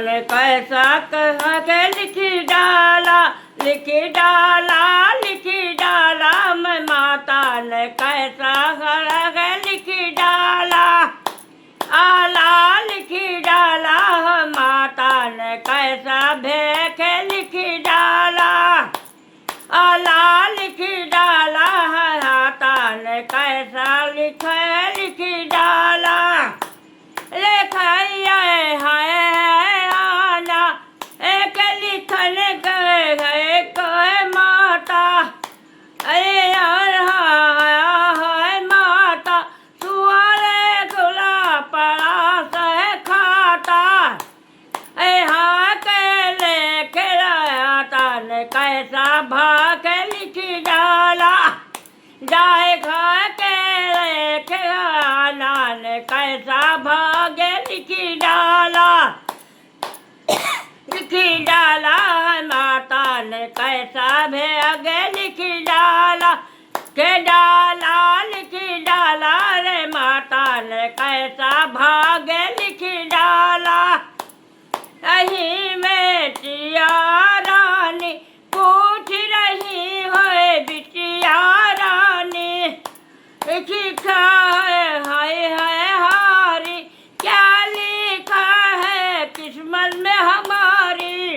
ने कैसा कह के लिख डाला, लिख डाला, लिख डाला। मैं माता ने कैसा कह के लिख डाला, आला लिख डाला। माता ने कैसा भेख लिख डाला, आला लिख डाला। हाथा ने कैसा लिख डाला, लिखाया है आना एक लिखन गए कहे माता। अरे यार है माता सुअरे खुला पड़ा सह खाता। हाँ के लेके आता ने कैसा भाग लिख डाला, जाए खा के लेके आना ने कैसा भाग लिख डाला, लिख डाला। माता ने कैसा भाग लिख डाला, के डाला लिख डाला। रे माता ने कैसा भाग लिख डाला। अही में टिया रानी पूछ रही है बिटिया रानी, लिखा है हारी क्या लिखा है किस्मत में हमारी।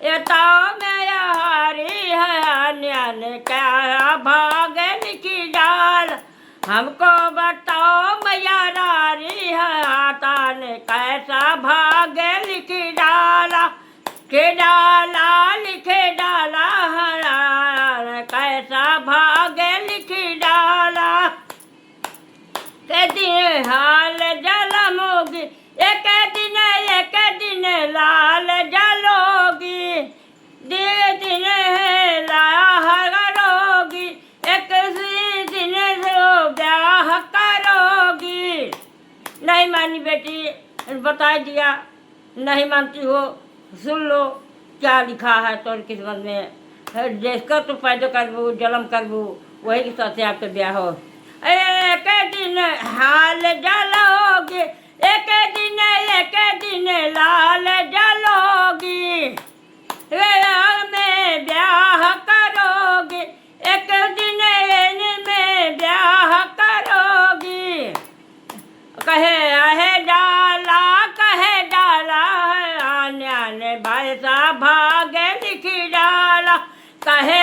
ये तो मैं हारी है ने क्या भाग लिख डाल, हमको बताओ मैया नारी है। आता ने कैसा भाग लिख डाला, के डाला लिख डाला। कैसा भाग लिख डाला, के दिन हाल जलमोगी एक दिन लाल जलोगी। दिन है लागी एक दिन से ब्याह करोगी। नहीं मानी बेटी, बता दिया, नहीं मानती हो सुन लो क्या लिखा है तो किस्मत में। जिसका तो पैदा करबू जन्म करबू वही के साथ आपका ब्याह हो। एक दिन हाल जलोगी एक दिन लाल जलोगी। में ब्याह करोगी एक दिन में ब्याह करोगी। कहे डाला आने भैसा भाग लिख डाला। कहे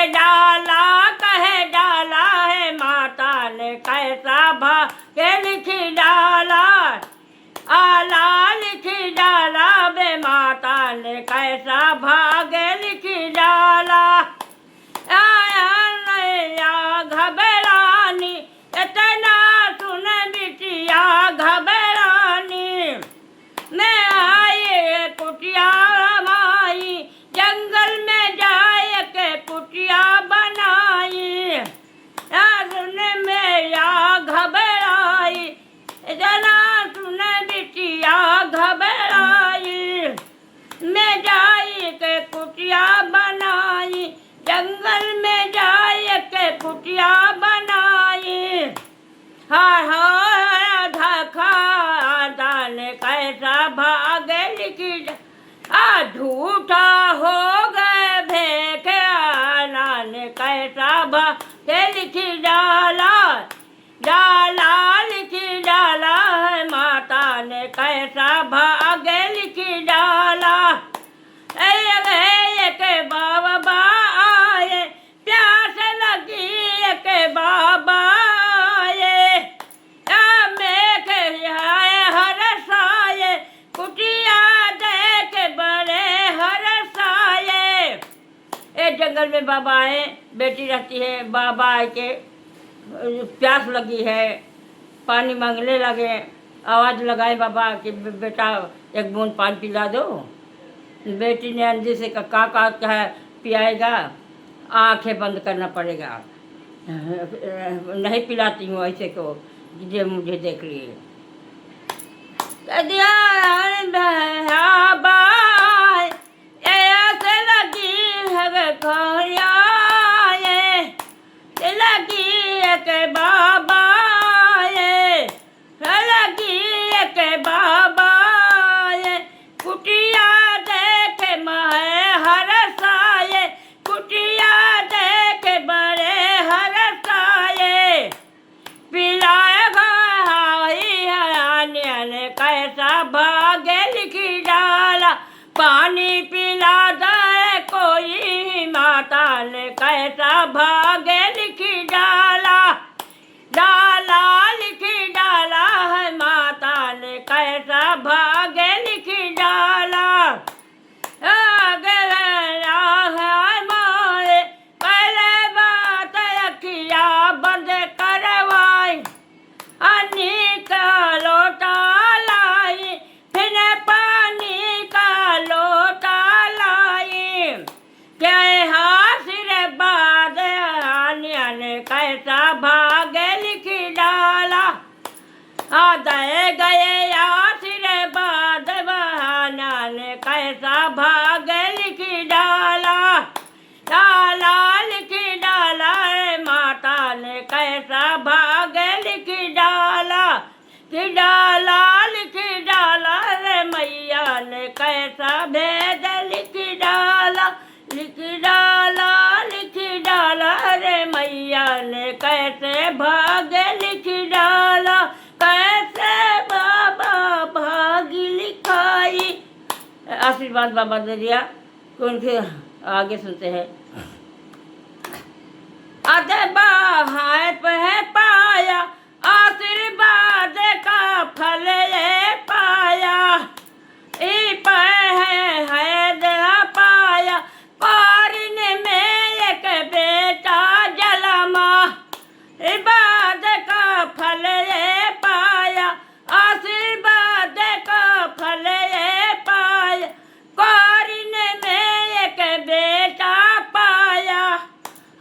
डाला है माता ने कैसा भाग लिख डाला, आला लिख डाला। बे माता ने कैसा भाग लिख डाला। आया नैया घबरानी इतना सुन बिटिया घबरानी। मैं आई कुटिया माई जंगल में जाए के कुटिया बनाई। सुन मेरा घबराई इतना सुन बिटिया घबराई। मैं जाई के कुटिया बनाई जंगल में जाए के कुटिया बनाई। हाँ धखा ने कैसा भाग लिख झूठा हो गए भेख आना ने कैसा भाग लिख डाला, डाला लिख डाला। है माता ने कैसा भाग लिख डाला। के बाबा आए प्यास लगी के बाबा आए। मेघ हरसाए कुटिया देख बड़े हरसाए। एक जंगल में बाबा आए, बेटी रहती है। बाबा आए के प्यास लगी है, पानी मांगने लगे। आवाज़ लगाए बाबा कि बेटा एक बूंद पानी पिला दो। बेटी ने अंधी से का है पियाएगा, आंखें बंद करना पड़ेगा। नहीं पिलाती हूँ ऐसे को जो मुझे देख लिए। ऐसे लगी है लगी के बाबा लगी के बाबा कुटिया ने कैसा भाग्य लिखी डाला, पानी पिला दे कोई माता ने कैसा भाग्य लिखी डाला, डाला लिखी डाला है माता ने कैसा भाग्य लिखी डाला। मारे पहले बात अखिया बंद करवाई, पानी का लोटा लाई, फिर पानी का लोटा लाई, क्या हासिर बाद आनिया ने कैसा भाग्य लिखी डाला, आदे गए आशीर्वाद बहाना ने कैसा भाग्य लिखी डाला, डाला लिखी डाला रे माता ने कैसा भाग्य लिखी डाला, कि डाला लिखी डाला रे मैया ने कैसा भेद लिखी डाला, लिखी डाला लिखी डाला रे मैया ने कैसे भाग्य लिखी डाला, कैसे बाबा भाग्य लिखाई। आशीर्वाद बाबा ने दिया तो उनके आगे सुनते हैं। अदे बाहाय पे पाया आशीर्वाद का फल ये पाया, ई पे है दया पाया, पारिन में एक बेटा जलमा, इबाद का फल ये पाया, आशीर्वाद का फल ये पाया, पारिन में एक बेटा पाया,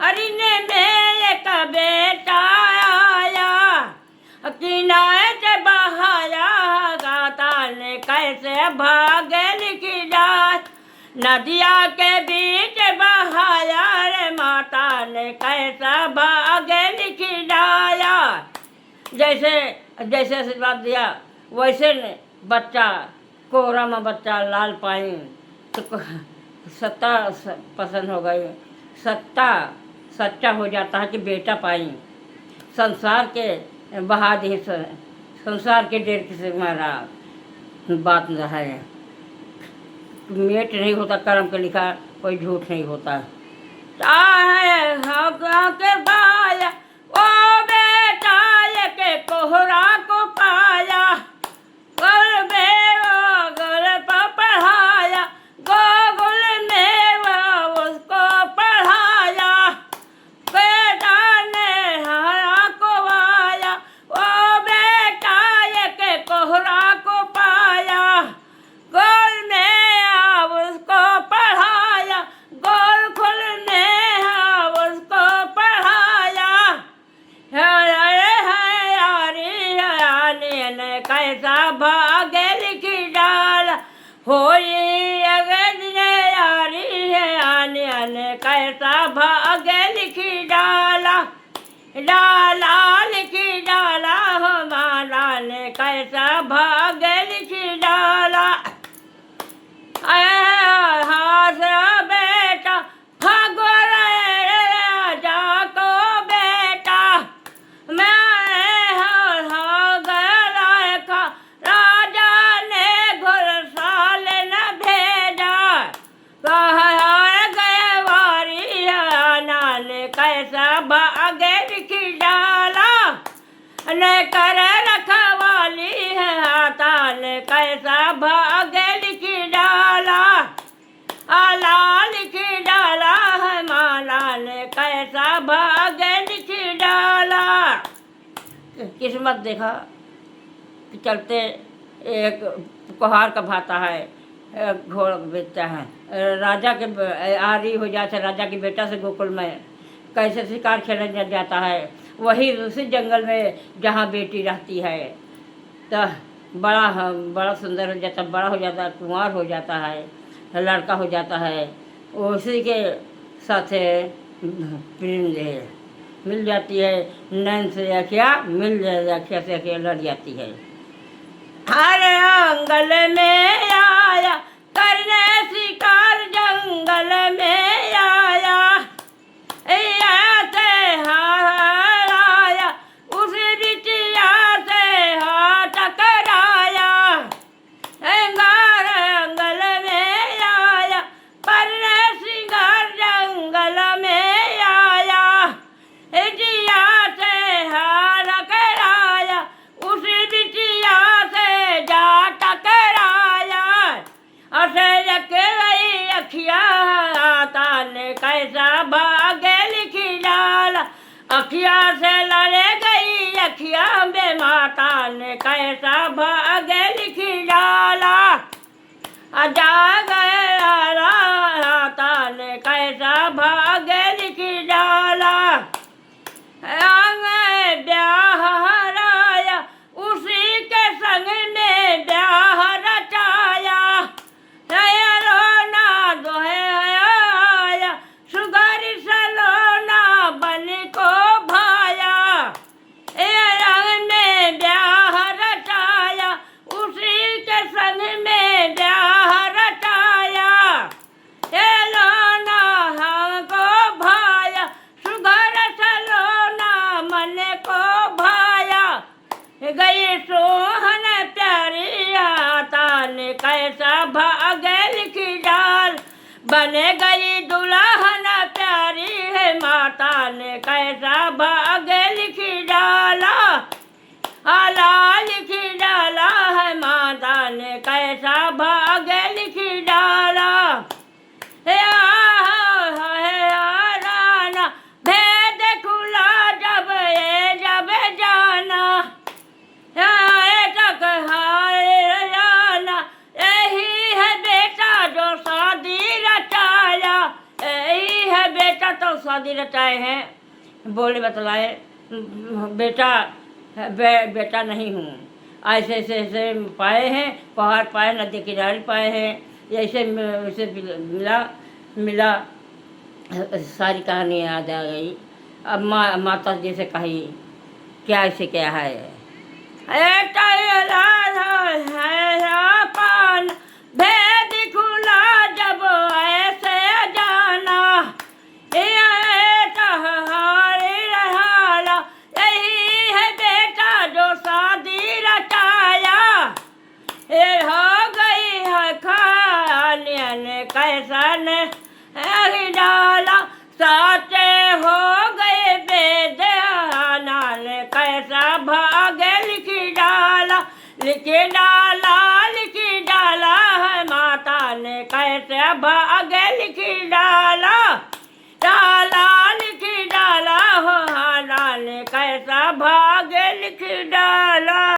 हरिन में एक बेटा आया, किनारे से बहाया गाता ने कैसे भाग्य लिखी डाल, नदिया के बीच बहाया रे माता ने कैसा भाग्य लिखी डाला। जैसे जैसे आशीर्वाद दिया वैसे ने बच्चा कोहरा में बच्चा लाल पाई तो सत्ता पसंद हो गई, सत्ता सच्चा हो जाता है कि बेटा पाई, संसार के बहा दी, संसार के डेर से हमारा बात न है, मेट नहीं होता कर्म के लिखा, कोई झूठ नहीं होता। के बाया ओ बेटा के कोहरा को पाया, गल में गल पर पढ़ाया, गोगुल में उसको पढ़ाया, बेटा ने हरा को आया, ओ बेटा के कोहरा को पाया, गोल में उसको पढ़ाया, गोल खुल में उसको पढ़ाया, ने कैसा भाग्य लिखी डाला, होई अगद ने यारी है आने ने कैसा भाग्य लिखी डाला, डाला लिखी डाला हो माला ने कैसा भाग्य लिखी डाला। हाथ बेटा भगवर राजा को बेटा, मैं राजा ने घुड़साल न भेजा, गए वारी आना ने कैसा भाग्य लिखी डाला, ने कर रखवाली है हाथा ने कैसा भाग्य लिखी डाला, आला लिखी डाला है माला ने कैसा भाग्य लिखी डाला। किस्मत देखा कि चलते एक कुहार का भाता है, घोड़ बेचता है, राजा के आरी हो जाता है, राजा के बेटा से गोकुल में कैसे शिकार खेलने जाता है, वही उसी जंगल में जहाँ बेटी रहती है, तो बड़ा सुंदर हो जाता, बड़ा हो जाता है, कुंवार हो जाता है, लड़का हो जाता है, उसी के साथ प्रेम मिल जाती है, नैन से अखिया मिल जाए, अखिया से अखिया लड़ जाती है। हर आंगल में आया करने शिकार जंगल में आया, ऐसे हार आया उस बिटिया से हाथ टकराया, ने कैसा भाग्य लिख डाला। जा गया राता ने कैसा भाग्य लिख डाला। में ब्याह हराया उसी के संग में ब्याह रचाया। रोना दोहराया सुगर सलोना बन को भाया। रंग में ब्याह रचाया उसी के संग में ब्याह रचाया। लोना हमको भाया सुगर सलोना मन को भाया। गई सोहन प्यारी आता ने कैसा भाग्य लिख डाल। बन गई दुल्हन प्यारी है माता ने कैसा भाग्य लिख डाला। आला लिख डाला है माता ने कैसा भाग्य लिख डाला। राना भेद खुला जब ये जब जाना। तक हाराना यही है बेटा जो शादी रचाया। यही है बेटा तो शादी रचाए हैं। बोले बतलाए बेटा बेटा नहीं हूँ। ऐसे ऐसे ऐसे पाए हैं, पहाड़ पाए, नदी किनारे पाए हैं। ऐसे उसे मिला सारी कहानी याद आ गई। अब माता जी से कही क्या ऐसे क्या है। पान भेद खुला जब ऐसे जाना। यही है बेटा जो शादी रचाया। हो गई है खालियन कैसा ने डाला। साचे हो गए बेदहाना ने कैसा भाग्य लिख डाला। लिख डाला लिख डाला है माता ने कैसा भाग्य लिख डाला। डाला लिख डाला हो हाना ने कैसा भाग्य